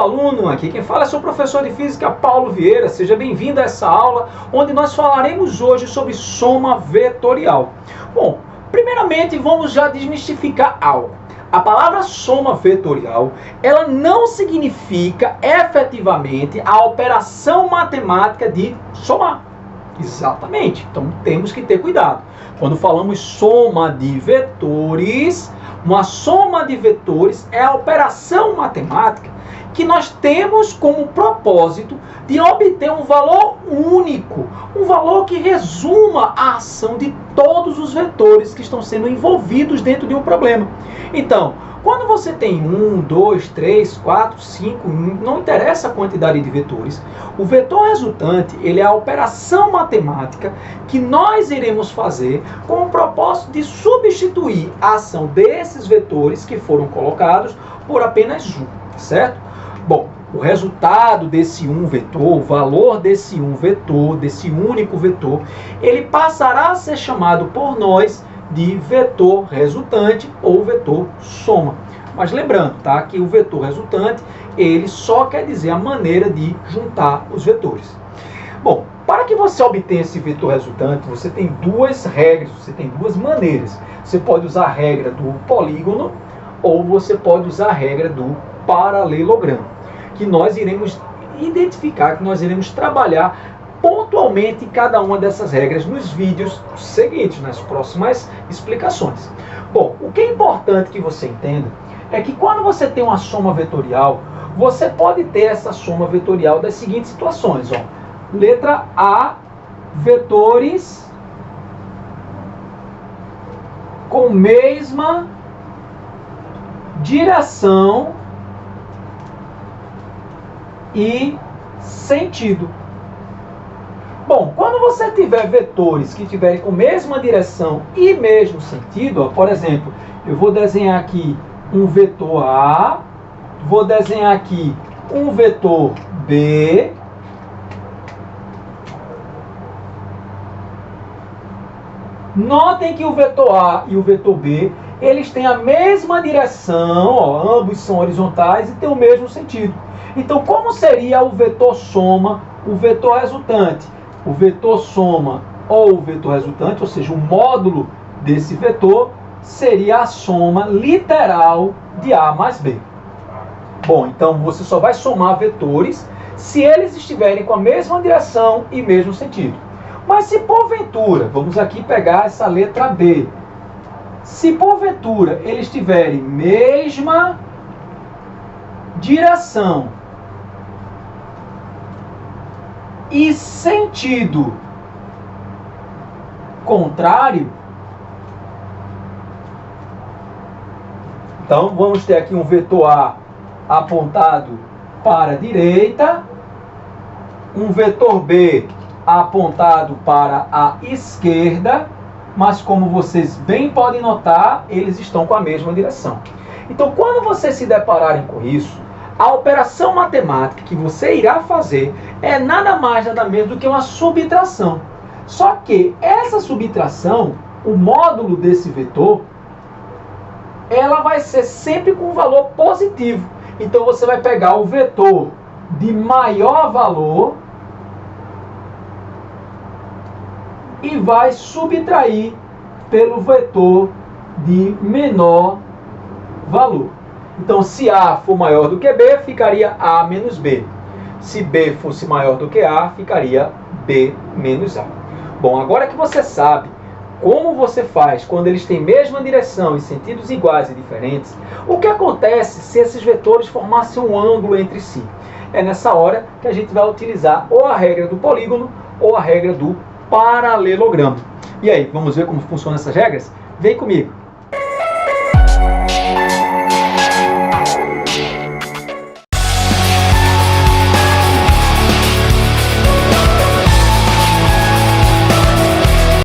aluno, aqui quem fala é seu professor de Física, Paulo Vieira. Seja bem-vindo a essa aula, onde nós falaremos hoje sobre soma vetorial. Bom, primeiramente vamos já desmistificar algo. A palavra soma vetorial, ela não significa efetivamente a operação matemática de somar. Exatamente, então temos que ter cuidado. Quando falamos soma de vetores, uma soma de vetores é a operação matemática que nós temos como propósito de obter um valor único, um valor que resuma a ação de todos os vetores que estão sendo envolvidos dentro de um problema. Então, quando você tem 1, 2, 3, 4, 5, não interessa a quantidade de vetores, o vetor resultante ele é a operação matemática que nós iremos fazer com o propósito de substituir a ação desses vetores que foram colocados por apenas um, certo? Bom, o resultado desse um vetor, o valor desse um vetor, desse único vetor, ele passará a ser chamado por nós de vetor resultante ou vetor soma. Mas lembrando, tá, que o vetor resultante, ele só quer dizer a maneira de juntar os vetores. Bom, para que você obtenha esse vetor resultante, você tem duas regras, você tem duas maneiras. Você pode usar a regra do polígono ou você pode usar a regra do paralelogramo, que nós iremos identificar, que nós iremos trabalhar pontualmente cada uma dessas regras nos vídeos seguintes, nas próximas explicações. Bom, o que é importante que você entenda é que quando você tem uma soma vetorial, você pode ter essa soma vetorial das seguintes situações. Ó. Letra A, vetores com mesma direção e sentido. Bom, quando você tiver vetores que tiverem com mesma direção e mesmo sentido, ó, por exemplo, eu vou desenhar aqui um vetor A, vou desenhar aqui um vetor B, notem que o vetor A e o vetor B, eles têm a mesma direção, ó, ambos são horizontais e têm o mesmo sentido. Então, como seria o vetor soma, o vetor resultante? O vetor soma ou o vetor resultante, ou seja, o módulo desse vetor, seria a soma literal de A mais B. Bom, então você só vai somar vetores se eles estiverem com a mesma direção e mesmo sentido. Mas se porventura, vamos aqui pegar essa letra B, se porventura eles tiverem mesma direção e sentido contrário, então vamos ter aqui um vetor A apontado para a direita, um vetor B apontado para a esquerda, mas como vocês bem podem notar, eles estão com a mesma direção. Então, quando vocês se depararem com isso, a operação matemática que você irá fazer é nada mais, nada menos do que uma subtração. Só que essa subtração, o módulo desse vetor, ela vai ser sempre com um valor positivo. Então você vai pegar o vetor de maior valor e vai subtrair pelo vetor de menor valor. Então, se A for maior do que B, ficaria A menos B. Se B fosse maior do que A, ficaria B menos A. Bom, agora que você sabe como você faz quando eles têm mesma direção e sentidos iguais e diferentes, o que acontece se esses vetores formassem um ângulo entre si? É nessa hora que a gente vai utilizar ou a regra do polígono ou a regra do paralelogramo. E aí, vamos ver como funcionam essas regras? Vem comigo!